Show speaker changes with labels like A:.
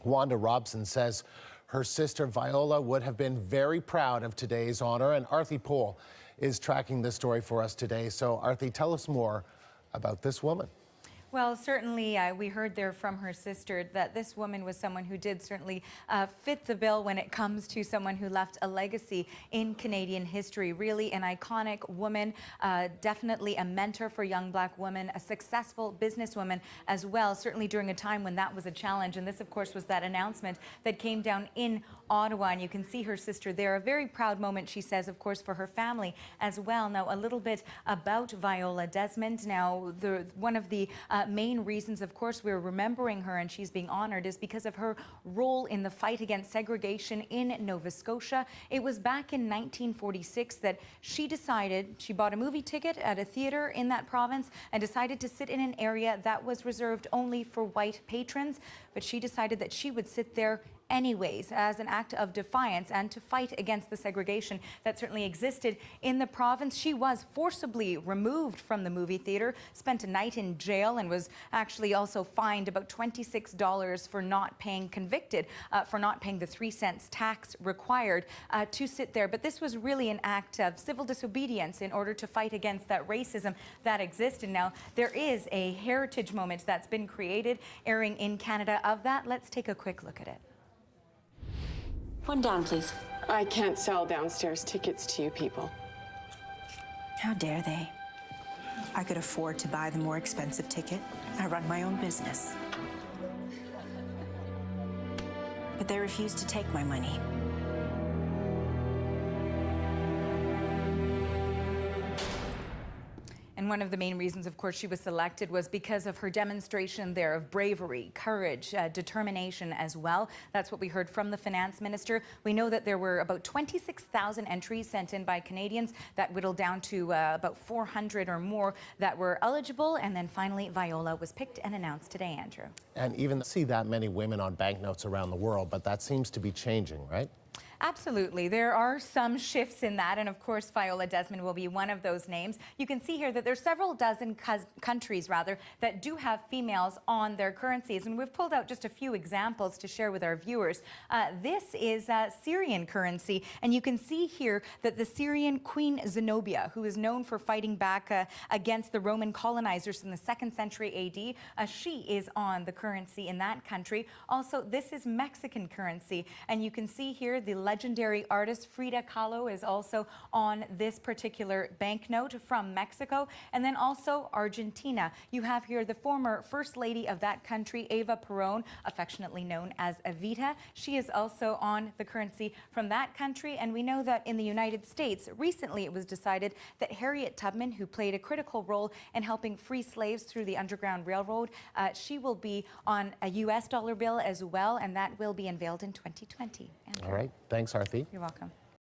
A: Wanda Robson says her sister Viola would have been very proud of today's honor, and Aarti Pohl is tracking this story for us today. So Aarti, tell us more about this woman.
B: Well, certainly we heard there from her sister that this woman was someone who did certainly fit the bill when it comes to someone who left a legacy in Canadian history. Really an iconic woman, definitely a mentor for young Black women, a successful businesswoman as well, certainly during a time when that was a challenge. And this, of course, was that announcement that came down in Ottawa. And you can see her sister there. A very proud moment, she says, of course, for her family as well. Now, a little bit about Viola Desmond. Now, one of the main reasons, of course, we're remembering her and she's being honored is because of her role in the fight against segregation in Nova Scotia. It was back in 1946 that she bought a movie ticket at a theater in that province and decided to sit in an area that was reserved only for white patrons. But she decided that she would sit there anyways, as an act of defiance and to fight against the segregation that certainly existed in the province. She was forcibly removed from the movie theater, spent a night in jail, and was actually also fined about $26 for not paying, convicted for not paying the 3 cents tax required to sit there. But this was really an act of civil disobedience in order to fight against that racism that existed. Now, there is a heritage moment that's been created, airing in Canada of that. Let's take a quick look at it.
C: One down, please.
D: I can't sell downstairs tickets to you people.
E: How dare they? I could afford to buy the more expensive ticket. I run my own business. But they refuse to take my money.
B: And one of the main reasons, of course, she was selected was because of her demonstration there of bravery, courage, determination as well. That's what we heard from the finance minister. We know that there were about 26,000 entries sent in by Canadians. That whittled down to about 400 or more that were eligible. And then finally, Viola was picked and announced today, Andrew.
A: And even see that many women on banknotes around the world, but that seems to be changing, right?
B: Absolutely. There are some shifts in that, and of course Viola Desmond will be one of those names. You can see here that there's several dozen countries that do have females on their currencies, and we've pulled out just a few examples to share with our viewers. This is Syrian currency, and you can see here that the Syrian Queen Zenobia, who is known for fighting back against the Roman colonizers in the 2nd century AD, she is on the currency in that country. Also, this is Mexican currency, and you can see here the legendary artist Frida Kahlo is also on this particular banknote from Mexico. And then also Argentina. You have here the former First Lady of that country, Eva Perón, affectionately known as Evita. She is also on the currency from that country. And we know that in the United States, recently it was decided that Harriet Tubman, who played a critical role in helping free slaves through the Underground Railroad, she will be on a US dollar bill as well, and that will be unveiled in 2020. Andrew.
A: All right. Thanks, Aarti.
B: You're welcome.